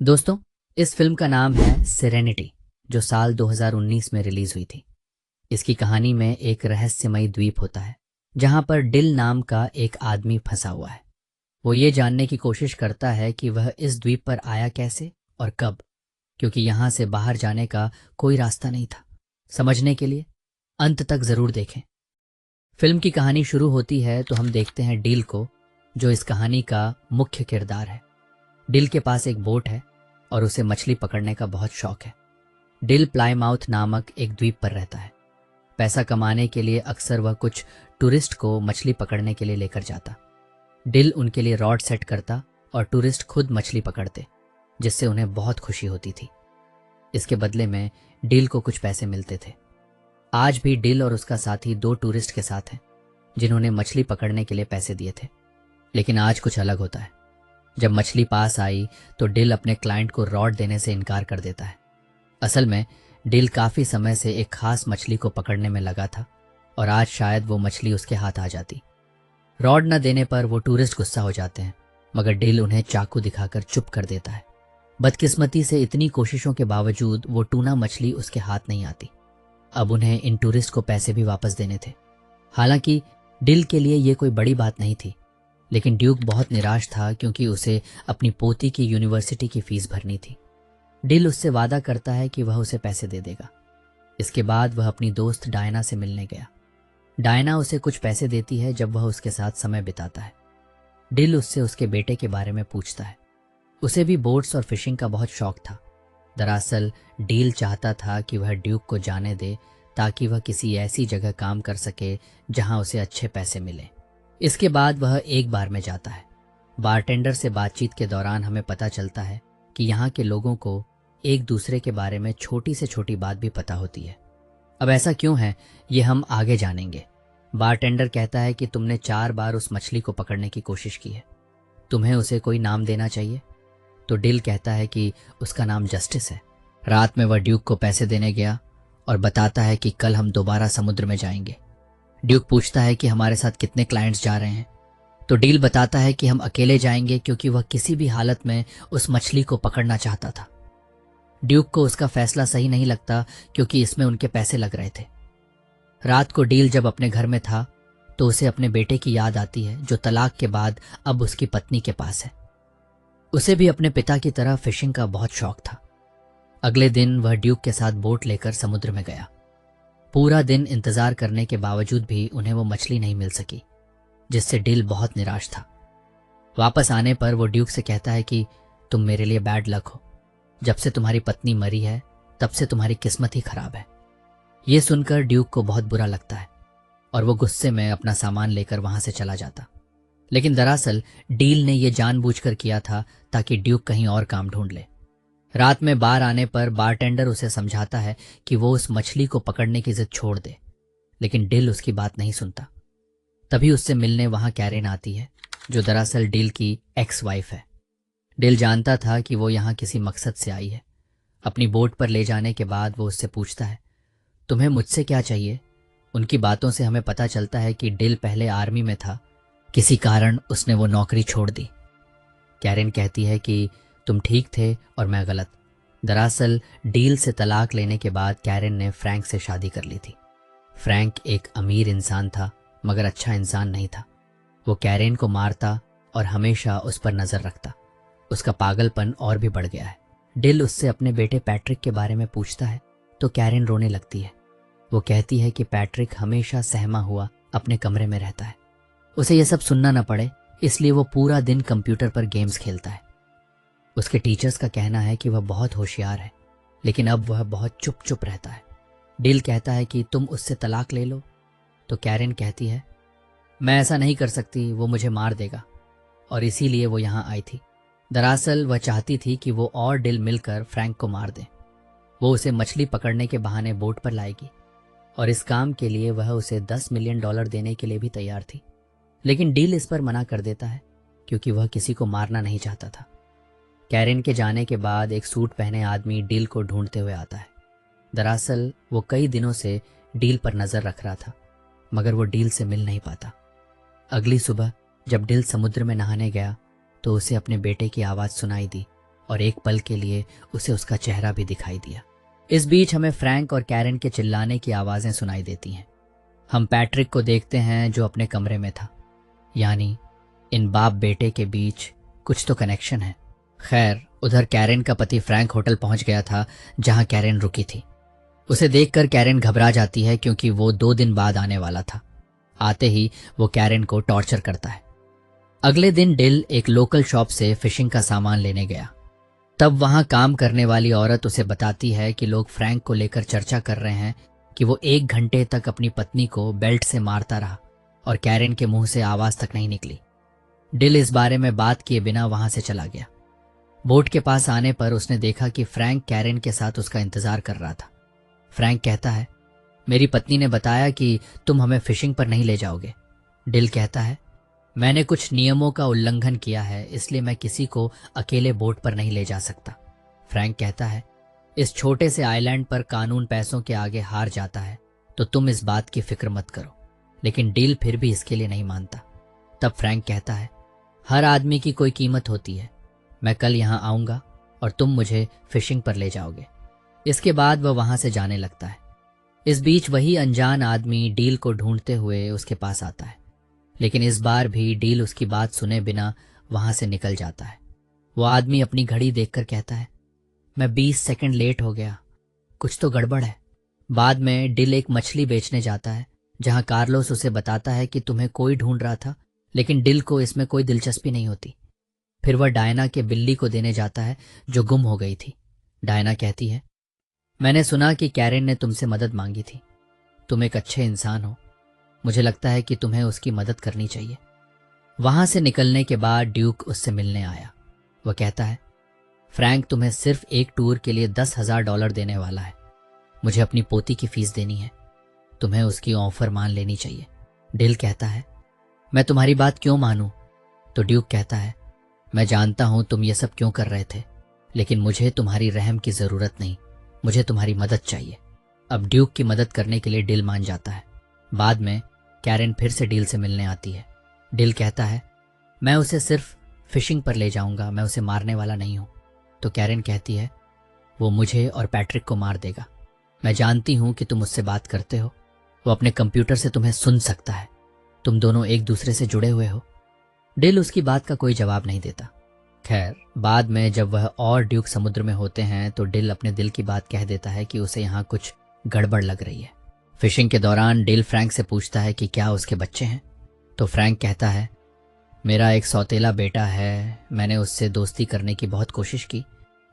दोस्तों, इस फिल्म का नाम है सेरेनिटी, जो साल 2019 में रिलीज हुई थी। इसकी कहानी में एक रहस्यमयी द्वीप होता है जहां पर डिल नाम का एक आदमी फंसा हुआ है। वो ये जानने की कोशिश करता है कि वह इस द्वीप पर आया कैसे और कब, क्योंकि यहाँ से बाहर जाने का कोई रास्ता नहीं था। समझने के लिए अंत तक जरूर देखें। फिल्म की कहानी शुरू होती है तो हम देखते हैं डिल को, जो इस कहानी का मुख्य किरदार है। डिल के पास एक बोट है और उसे मछली पकड़ने का बहुत शौक है। डिल प्लाईमाउथ नामक एक द्वीप पर रहता है। पैसा कमाने के लिए अक्सर वह कुछ टूरिस्ट को मछली पकड़ने के लिए लेकर जाता। डिल उनके लिए रॉड सेट करता और टूरिस्ट खुद मछली पकड़ते, जिससे उन्हें बहुत खुशी होती थी। इसके बदले में डिल को कुछ पैसे मिलते थे। आज भी डिल और उसका साथी दो टूरिस्ट के साथ हैं जिन्होंने मछली पकड़ने के लिए पैसे दिए थे। लेकिन आज कुछ अलग होता है। जब मछली पास आई तो डिल अपने क्लाइंट को रॉड देने से इनकार कर देता है। असल में डिल काफी समय से एक खास मछली को पकड़ने में लगा था और आज शायद वो मछली उसके हाथ आ जाती। रॉड न देने पर वो टूरिस्ट गुस्सा हो जाते हैं, मगर डिल उन्हें चाकू दिखाकर चुप कर देता है। बदकिस्मती से इतनी कोशिशों के बावजूद वो टूना मछली उसके हाथ नहीं आती। अब उन्हें इन टूरिस्ट को पैसे भी वापस देने थे। हालांकि डिल के लिए ये कोई बड़ी बात नहीं थी, लेकिन ड्यूक बहुत निराश था क्योंकि उसे अपनी पोती की यूनिवर्सिटी की फीस भरनी थी। डिल उससे वादा करता है कि वह उसे पैसे दे देगा। इसके बाद वह अपनी दोस्त डायना से मिलने गया। डायना उसे कुछ पैसे देती है जब वह उसके साथ समय बिताता है। डिल उससे उसके बेटे के बारे में पूछता है। उसे भी बोट्स और फिशिंग का बहुत शौक था। दरअसल डिल चाहता था कि वह ड्यूक को जाने दे ताकि वह किसी ऐसी जगह काम कर सके जहां उसे अच्छे पैसे मिले। इसके बाद वह एक बार में जाता है। बारटेंडर से बातचीत के दौरान हमें पता चलता है कि यहाँ के लोगों को एक दूसरे के बारे में छोटी से छोटी बात भी पता होती है। अब ऐसा क्यों है, ये हम आगे जानेंगे। बारटेंडर कहता है कि तुमने 4 बार उस मछली को पकड़ने की कोशिश की है, तुम्हें उसे कोई नाम देना चाहिए। तो डिल कहता है कि उसका नाम जस्टिस है। रात में वह ड्यूक को पैसे देने गया और बताता है कि कल हम दोबारा समुद्र में जाएंगे। ड्यूक पूछता है कि हमारे साथ कितने क्लाइंट्स जा रहे हैं, तो डील बताता है कि हम अकेले जाएंगे क्योंकि वह किसी भी हालत में उस मछली को पकड़ना चाहता था। ड्यूक को उसका फैसला सही नहीं लगता क्योंकि इसमें उनके पैसे लग रहे थे। रात को डील जब अपने घर में था तो उसे अपने बेटे की याद आती है, जो तलाक के बाद अब उसकी पत्नी के पास है। उसे भी अपने पिता की तरह फिशिंग का बहुत शौक था। अगले दिन वह ड्यूक के साथ बोट लेकर समुद्र में गया। पूरा दिन इंतजार करने के बावजूद भी उन्हें वो मछली नहीं मिल सकी, जिससे डिल बहुत निराश था। वापस आने पर वो ड्यूक से कहता है कि तुम मेरे लिए बैड लक हो। जब से तुम्हारी पत्नी मरी है तब से तुम्हारी किस्मत ही खराब है। ये सुनकर ड्यूक को बहुत बुरा लगता है और वो गुस्से में अपना सामान लेकर वहां से चला जाता। लेकिन दरअसल डील ने यह जानबूझकर किया था ताकि ड्यूक कहीं और काम ढूंढ ले। रात में बार आने पर बारटेंडर उसे समझाता है कि वो उस मछली को पकड़ने की जिद छोड़ दे, लेकिन डिल उसकी बात नहीं सुनता। तभी उससे मिलने वहां कैरेन आती है, जो दरअसल डिल की एक्स वाइफ है। डिल जानता था कि वो यहाँ किसी मकसद से आई है। अपनी बोट पर ले जाने के बाद वो उससे पूछता है, तुम्हें मुझसे क्या चाहिए। उनकी बातों से हमें पता चलता है कि डिल पहले आर्मी में था, किसी कारण उसने वो नौकरी छोड़ दी। कैरेन कहती है कि तुम ठीक थे और मैं गलत। दरअसल डील से तलाक लेने के बाद कैरेन ने फ्रैंक से शादी कर ली थी। फ्रैंक एक अमीर इंसान था, मगर अच्छा इंसान नहीं था। वो कैरेन को मारता और हमेशा उस पर नजर रखता। उसका पागलपन और भी बढ़ गया है। डिल उससे अपने बेटे पैट्रिक के बारे में पूछता है तो कैरेन रोने लगती है। वो कहती है कि पैट्रिक हमेशा सहमा हुआ अपने कमरे में रहता है। उसे यह सब सुनना न पड़े इसलिए वो पूरा दिन कंप्यूटर पर गेम्स खेलता है। उसके टीचर्स का कहना है कि वह बहुत होशियार है, लेकिन अब वह बहुत चुप चुप रहता है। डिल कहता है कि तुम उससे तलाक ले लो, तो कैरेन कहती है मैं ऐसा नहीं कर सकती, वो मुझे मार देगा, और इसीलिए वो यहाँ आई थी। दरअसल वह चाहती थी कि वो और डिल मिलकर फ्रैंक को मार दें। वो उसे मछली पकड़ने के बहाने बोट पर लाएगी और इस काम के लिए वह उसे $10 मिलियन देने के लिए भी तैयार थी। लेकिन डिल इस पर मना कर देता है क्योंकि वह किसी को मारना नहीं चाहता था। कैरेन के जाने के बाद एक सूट पहने आदमी डिल को ढूंढते हुए आता है। दरअसल वो कई दिनों से डिल पर नजर रख रहा था, मगर वो डिल से मिल नहीं पाता। अगली सुबह जब डिल समुद्र में नहाने गया तो उसे अपने बेटे की आवाज़ सुनाई दी और एक पल के लिए उसे उसका चेहरा भी दिखाई दिया। इस बीच हमें फ्रैंक और कैरेन के चिल्लाने की आवाज़ें सुनाई देती हैं। हम पैट्रिक को देखते हैं जो अपने कमरे में था। यानी इन बाप बेटे के बीच कुछ तो कनेक्शन है। खैर, उधर कैरेन का पति फ्रैंक होटल पहुंच गया था जहां कैरेन रुकी थी। उसे देखकर कैरेन घबरा जाती है क्योंकि वो 2 दिन बाद आने वाला था। आते ही वो कैरेन को टॉर्चर करता है। अगले दिन डिल एक लोकल शॉप से फिशिंग का सामान लेने गया। तब वहां काम करने वाली औरत उसे बताती है कि लोग फ्रैंक को लेकर चर्चा कर रहे हैं कि वो 1 घंटे तक अपनी पत्नी को बेल्ट से मारता रहा और कैरेन के मुंह से आवाज तक नहीं निकली। डिल इस बारे में बात किए बिना वहां से चला गया। बोट के पास आने पर उसने देखा कि फ्रैंक कैरेन के साथ उसका इंतजार कर रहा था। फ्रैंक कहता है, मेरी पत्नी ने बताया कि तुम हमें फिशिंग पर नहीं ले जाओगे। डिल कहता है, मैंने कुछ नियमों का उल्लंघन किया है, इसलिए मैं किसी को अकेले बोट पर नहीं ले जा सकता। फ्रैंक कहता है, इस छोटे से आइलैंड पर कानून पैसों के आगे हार जाता है, तो तुम इस बात की फिक्र मत करो। लेकिन डिल फिर भी इसके लिए नहीं मानता। तब फ्रैंक कहता है, हर आदमी की कोई कीमत होती है। मैं कल यहाँ आऊँगा और तुम मुझे फिशिंग पर ले जाओगे। इसके बाद वह वहाँ से जाने लगता है। इस बीच वही अनजान आदमी डील को ढूंढते हुए उसके पास आता है, लेकिन इस बार भी डील उसकी बात सुने बिना वहाँ से निकल जाता है। वो आदमी अपनी घड़ी देखकर कहता है, मैं 20 सेकंड लेट हो गया, कुछ तो गड़बड़ है। बाद में डिल एक मछली बेचने जाता है जहाँ कार्लोस उसे बताता है कि तुम्हें कोई ढूंढ रहा था, लेकिन डिल को इसमें कोई दिलचस्पी नहीं होती। फिर वह डायना के बिल्ली को देने जाता है जो गुम हो गई थी। डायना कहती है, मैंने सुना कि कैरेन ने तुमसे मदद मांगी थी। तुम एक अच्छे इंसान हो, मुझे लगता है कि तुम्हें उसकी मदद करनी चाहिए। वहां से निकलने के बाद ड्यूक उससे मिलने आया। वह कहता है, फ्रैंक तुम्हें सिर्फ एक टूर के लिए $10,000 देने वाला है। मुझे अपनी पोती की फीस देनी है, तुम्हें उसकी ऑफर मान लेनी चाहिए। डिल कहता है, मैं तुम्हारी बात क्यों मानूं? तो ड्यूक कहता है, मैं जानता हूं तुम ये सब क्यों कर रहे थे, लेकिन मुझे तुम्हारी रहम की जरूरत नहीं, मुझे तुम्हारी मदद चाहिए। अब ड्यूक की मदद करने के लिए डिल मान जाता है। बाद में कैरेन फिर से डिल से मिलने आती है। डिल कहता है, मैं उसे सिर्फ फिशिंग पर ले जाऊंगा, मैं उसे मारने वाला नहीं हूं। तो कैरेन कहती है, वो मुझे और पैट्रिक को मार देगा। मैं जानती हूं कि तुम उससे बात करते हो, वो अपने कंप्यूटर से तुम्हें सुन सकता है, तुम दोनों एक दूसरे से जुड़े हुए हो। डिल उसकी बात का कोई जवाब नहीं देता। खैर, बाद में जब वह और ड्यूक समुद्र में होते हैं तो डिल अपने दिल की बात कह देता है कि उसे यहाँ कुछ गड़बड़ लग रही है। फिशिंग के दौरान डिल फ्रैंक से पूछता है कि क्या उसके बच्चे हैं। तो फ्रैंक कहता है, मेरा एक सौतेला बेटा है, मैंने उससे दोस्ती करने की बहुत कोशिश की,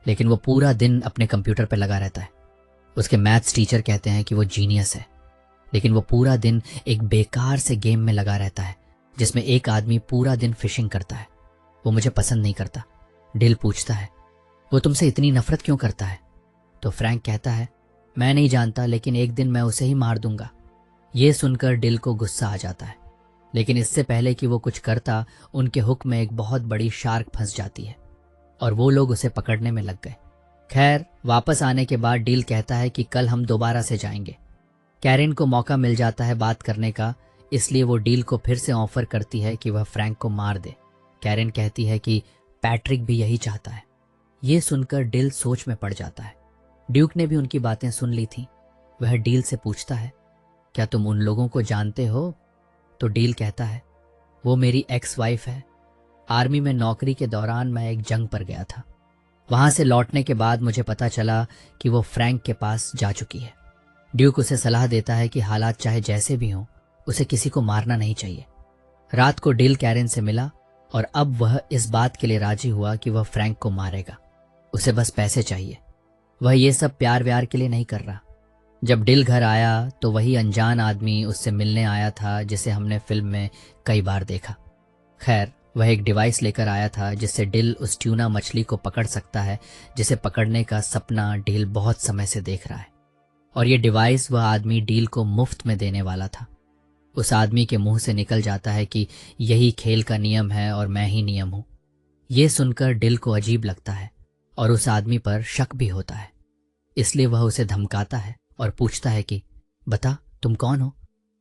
लेकिन वो पूरा दिन अपने कंप्यूटर पर लगा रहता है। उसके मैथ्स टीचर कहते हैं कि वो जीनियस है, लेकिन वो पूरा दिन एक बेकार से गेम में लगा रहता है जिसमें एक आदमी पूरा दिन फिशिंग करता है। वो मुझे पसंद नहीं करता। डिल पूछता है, वो तुमसे इतनी नफरत क्यों करता है? तो फ्रैंक कहता है, मैं नहीं जानता, लेकिन एक दिन मैं उसे ही मार दूंगा। ये सुनकर डिल को गुस्सा आ जाता है, लेकिन इससे पहले कि वो कुछ करता, उनके हुक में एक बहुत बड़ी शार्क फंस जाती है और वो लोग उसे पकड़ने में लग गए। खैर, वापस आने के बाद डिल कहता है कि कल हम दोबारा से जाएंगे। कैरेन को मौका मिल जाता है बात करने का, इसलिए वो डील को फिर से ऑफर करती है कि वह फ्रैंक को मार दे। कैरेन कहती है कि पैट्रिक भी यही चाहता है। ये सुनकर डिल सोच में पड़ जाता है। ड्यूक ने भी उनकी बातें सुन ली थी। वह डील से पूछता है, क्या तुम उन लोगों को जानते हो? तो डील कहता है, वो मेरी एक्स वाइफ है। आर्मी में नौकरी के दौरान मैं एक जंग पर गया था। वहां से लौटने के बाद मुझे पता चला कि वो फ्रैंक के पास जा चुकी है। ड्यूक उसे सलाह देता है कि हालात चाहे जैसे भी हों, उसे किसी को मारना नहीं चाहिए। रात को डिल कैरेन से मिला और अब वह इस बात के लिए राजी हुआ कि वह फ्रैंक को मारेगा। उसे बस पैसे चाहिए। वह ये सब प्यार व्यार के लिए नहीं कर रहा। जब डिल घर आया तो वही अनजान आदमी उससे मिलने आया था जिसे हमने फिल्म में कई बार देखा। खैर, वह एक डिवाइस लेकर आया था जिससे डिल उस ट्यूना मछली को पकड़ सकता है जिसे पकड़ने का सपना डिल बहुत समय से देख रहा है। और ये डिवाइस वह आदमी डील को मुफ्त में देने वाला था। उस आदमी के मुंह से निकल जाता है कि यही खेल का नियम है और मैं ही नियम हूं। यह सुनकर डिल को अजीब लगता है और उस आदमी पर शक भी होता है। इसलिए वह उसे धमकाता है और पूछता है कि बता, तुम कौन हो?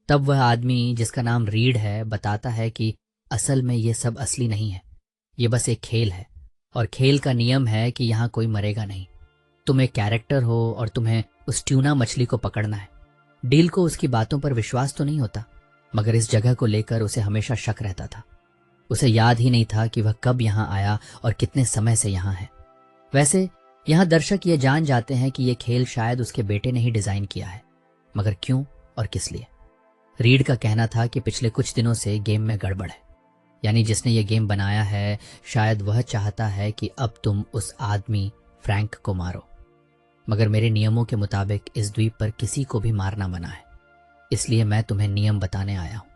तब वह आदमी, जिसका नाम रीड है, बताता है कि असल में ये सब असली नहीं है, ये बस एक खेल है और खेल का नियम है कि यहाँ कोई मरेगा नहीं। तुम एक कैरेक्टर हो और तुम्हें उस ट्यूना मछली को पकड़ना है। डील को उसकी बातों पर विश्वास तो नहीं होता, मगर इस जगह को लेकर उसे हमेशा शक रहता था। उसे याद ही नहीं था कि वह कब यहाँ आया और कितने समय से यहाँ है। वैसे यहाँ दर्शक ये जान जाते हैं कि ये खेल शायद उसके बेटे ने ही डिजाइन किया है, मगर क्यों और किस लिए? रीड का कहना था कि पिछले कुछ दिनों से गेम में गड़बड़ है, यानी जिसने ये गेम बनाया है शायद वह चाहता है कि अब तुम उस आदमी फ्रैंक को मारो। मगर मेरे नियमों के मुताबिक इस द्वीप पर किसी को भी मारना मना है, इसलिए मैं तुम्हें नियम बताने आया हूँ।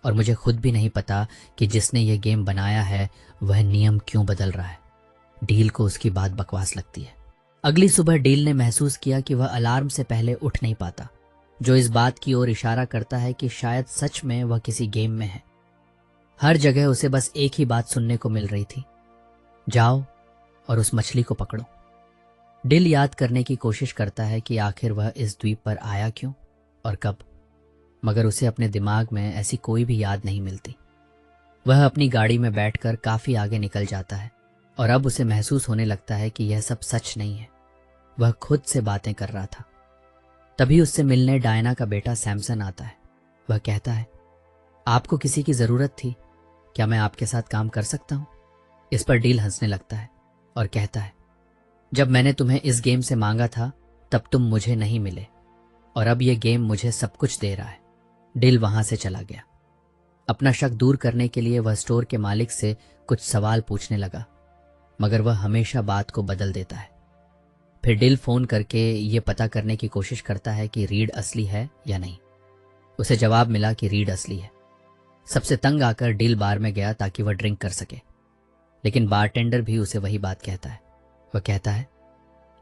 और मुझे खुद भी नहीं पता कि जिसने ये गेम बनाया है वह नियम क्यों बदल रहा है। डील को उसकी बात बकवास लगती है। अगली सुबह डील ने महसूस किया कि वह अलार्म से पहले उठ नहीं पाता, जो इस बात की ओर इशारा करता है कि शायद सच में वह किसी गेम में है। हर जगह उसे बस एक ही बात सुनने को मिल रही थी, जाओ और उस मछली को पकड़ो। डिल याद करने की कोशिश करता है कि आखिर वह इस द्वीप पर आया क्यों और कब, मगर उसे अपने दिमाग में ऐसी कोई भी याद नहीं मिलती। वह अपनी गाड़ी में बैठकर काफी आगे निकल जाता है और अब उसे महसूस होने लगता है कि यह सब सच नहीं है। वह खुद से बातें कर रहा था। तभी उससे मिलने डायना का बेटा सैमसन आता है। वह कहता है, आपको किसी की जरूरत थी, क्या मैं आपके साथ काम कर सकता हूं? इस पर डील हंसने लगता है और कहता है, जब मैंने तुम्हें इस गेम से मांगा था तब तुम मुझे नहीं मिले और अब यह गेम मुझे सब कुछ दे रहा है। डिल वहां से चला गया। अपना शक दूर करने के लिए वह स्टोर के मालिक से कुछ सवाल पूछने लगा, मगर वह हमेशा बात को बदल देता है। फिर डिल फोन करके ये पता करने की कोशिश करता है कि रीड असली है या नहीं। उसे जवाब मिला कि रीड असली है। सबसे तंग आकर डिल बार में गया ताकि वह ड्रिंक कर सके, लेकिन बारटेंडर भी उसे वही बात कहता है। वह कहता है,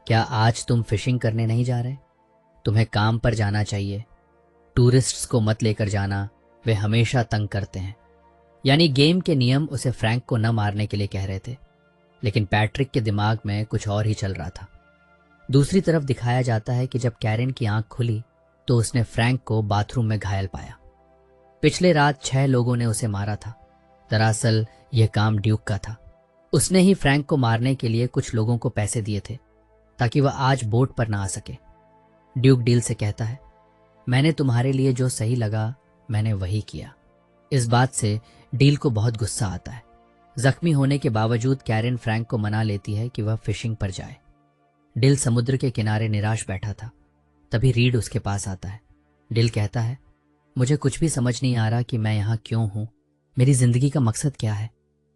क्या आज तुम फिशिंग करने नहीं जा रहे? तुम्हें काम पर जाना चाहिए। टूरिस्ट्स को मत लेकर जाना, वे हमेशा तंग करते हैं। यानी गेम के नियम उसे फ्रैंक को न मारने के लिए कह रहे थे, लेकिन पैट्रिक के दिमाग में कुछ और ही चल रहा था। दूसरी तरफ दिखाया जाता है कि जब कैरेन की आंख खुली तो उसने फ्रैंक को बाथरूम में घायल पाया। पिछले रात 6 लोगों ने उसे मारा था। दरअसल यह काम ड्यूक का था। उसने ही फ्रैंक को मारने के लिए कुछ लोगों को पैसे दिए थे ताकि वह आज बोट पर ना आ सके। ड्यूक डील से कहता है, मैंने तुम्हारे लिए जो सही लगा मैंने वही किया। इस बात से डील को बहुत गुस्सा आता है। जख्मी होने के बावजूद कैरेन फ्रैंक को मना लेती है कि वह फिशिंग पर जाए। डिल समुद्र के किनारे निराश बैठा था। तभी रीड उसके पास आता है। डिल कहता है, मुझे कुछ भी समझ नहीं आ रहा कि मैं यहाँ क्यों हूँ। मेरी जिंदगी का मकसद क्या है?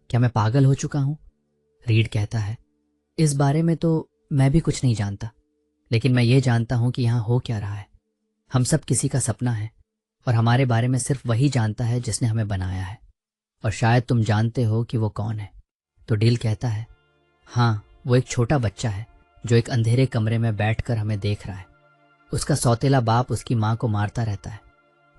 क्या मैं पागल हो चुका हूँ? रीड कहता है, इस बारे में तो मैं भी कुछ नहीं जानता, लेकिन मैं ये जानता हूं कि यहाँ हो क्या रहा है। हम सब किसी का सपना है और हमारे बारे में सिर्फ वही जानता है जिसने हमें बनाया है, और शायद तुम जानते हो कि वो कौन है। तो डील कहता है, हाँ, वो एक छोटा बच्चा है जो एक अंधेरे कमरे में बैठकर हमें देख रहा है। उसका सौतेला बाप उसकी माँ को मारता रहता है।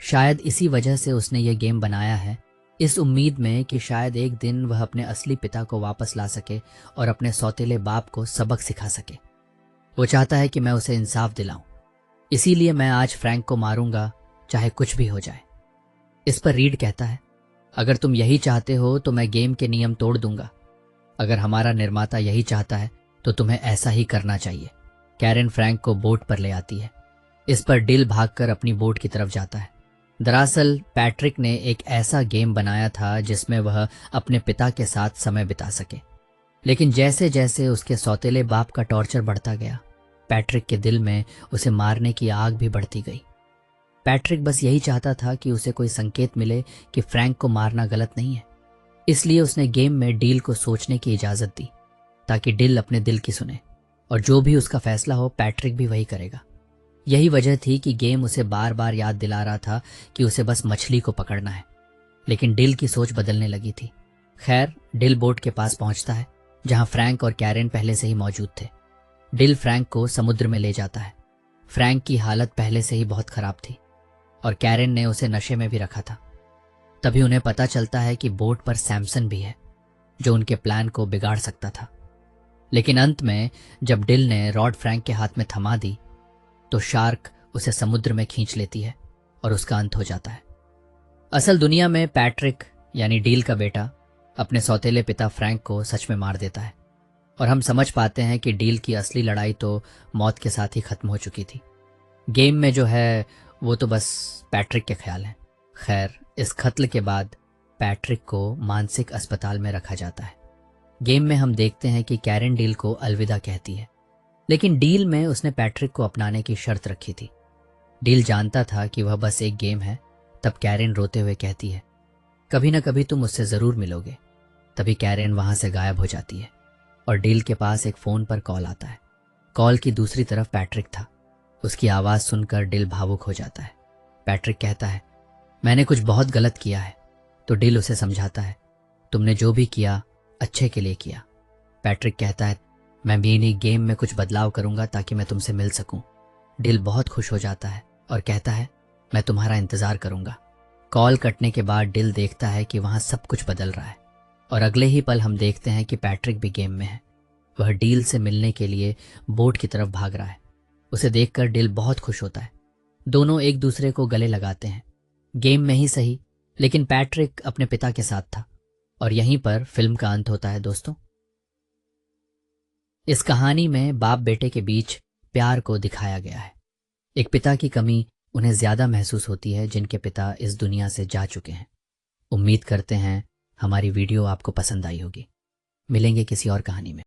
शायद इसी वजह से उसने ये गेम बनाया है, इस उम्मीद में कि शायद एक दिन वह अपने असली पिता को वापस ला सके और अपने सौतेले बाप को सबक सिखा सके। वो चाहता है कि मैं उसे इंसाफ दिलाऊं, इसीलिए मैं आज फ्रैंक को मारूंगा, चाहे कुछ भी हो जाए। इस पर रीड कहता है, अगर तुम यही चाहते हो तो मैं गेम के नियम तोड़ दूंगा। अगर हमारा निर्माता यही चाहता है तो तुम्हें ऐसा ही करना चाहिए। कैरेन फ्रैंक को बोट पर ले आती है। इस पर डिल भागकर अपनी बोट की तरफ जाता है। दरअसल पैट्रिक ने एक ऐसा गेम बनाया था जिसमें वह अपने पिता के साथ समय बिता सके, लेकिन जैसे जैसे उसके सौतेले बाप का टॉर्चर बढ़ता गया, पैट्रिक के दिल में उसे मारने की आग भी बढ़ती गई। पैट्रिक बस यही चाहता था कि उसे कोई संकेत मिले कि फ्रैंक को मारना गलत नहीं है। इसलिए उसने गेम में डील को सोचने की इजाजत दी ताकि डिल अपने दिल की सुने, और जो भी उसका फैसला हो पैट्रिक भी वही करेगा। यही वजह थी कि गेम उसे बार बार याद दिला रहा था कि उसे बस मछली को पकड़ना है, लेकिन डिल की सोच बदलने लगी थी। खैर, डिल बोट के पास पहुंचता है जहां फ्रैंक और कैरेन पहले से ही मौजूद थे। डिल फ्रैंक को समुद्र में ले जाता है। फ्रैंक की हालत पहले से ही बहुत खराब थी और कैरेन ने उसे नशे में भी रखा था। तभी उन्हें पता चलता है कि बोट पर सैमसन भी है, जो उनके प्लान को बिगाड़ सकता था। लेकिन अंत में जब डिल ने रॉड फ्रैंक के हाथ में थमा दी तो शार्क उसे समुद्र में खींच लेती है और उसका अंत हो जाता है। असल दुनिया में पैट्रिक यानी डील का बेटा अपने सौतेले पिता फ्रैंक को सच में मार देता है, और हम समझ पाते हैं कि डील की असली लड़ाई तो मौत के साथ ही खत्म हो चुकी थी। गेम में जो है वो तो बस पैट्रिक के ख्याल हैं। खैर, इस कत्ल के बाद पैट्रिक को मानसिक अस्पताल में रखा जाता है। गेम में हम देखते हैं कि कैरन डील को अलविदा कहती है, लेकिन डील में उसने पैट्रिक को अपनाने की शर्त रखी थी। डील जानता था कि वह बस एक गेम है। तब कैरन रोते हुए कहती है, कभी ना कभी तुम मुझसे ज़रूर मिलोगे। तभी कैरन वहां से गायब हो जाती है और डील के पास एक फ़ोन पर कॉल आता है। कॉल की दूसरी तरफ पैट्रिक था। उसकी आवाज़ सुनकर डील भावुक हो जाता है। पैट्रिक कहता है, मैंने कुछ बहुत गलत किया है। तो डील उसे समझाता है, तुमने जो भी किया अच्छे के लिए किया। पैट्रिक कहता है, मैं मेरी गेम में कुछ बदलाव करूंगा ताकि मैं तुमसे मिल सकूं। डील बहुत खुश हो जाता है और कहता है, मैं तुम्हारा इंतज़ार करूंगा। कॉल कटने के बाद डील देखता है कि वहां सब कुछ बदल रहा है और अगले ही पल हम देखते हैं कि पैट्रिक भी गेम में है। वह डील से मिलने के लिए बोट की तरफ भाग रहा है। उसे देखकर डील बहुत खुश होता है। दोनों एक दूसरे को गले लगाते हैं। गेम में ही सही, लेकिन पैट्रिक अपने पिता के साथ था। और यहीं पर फिल्म का अंत होता है दोस्तों। इस कहानी में बाप बेटे के बीच प्यार को दिखाया गया है। एक पिता की कमी उन्हें ज्यादा महसूस होती है जिनके पिता इस दुनिया से जा चुके हैं। उम्मीद करते हैं हमारी वीडियो आपको पसंद आई होगी। मिलेंगे किसी और कहानी में।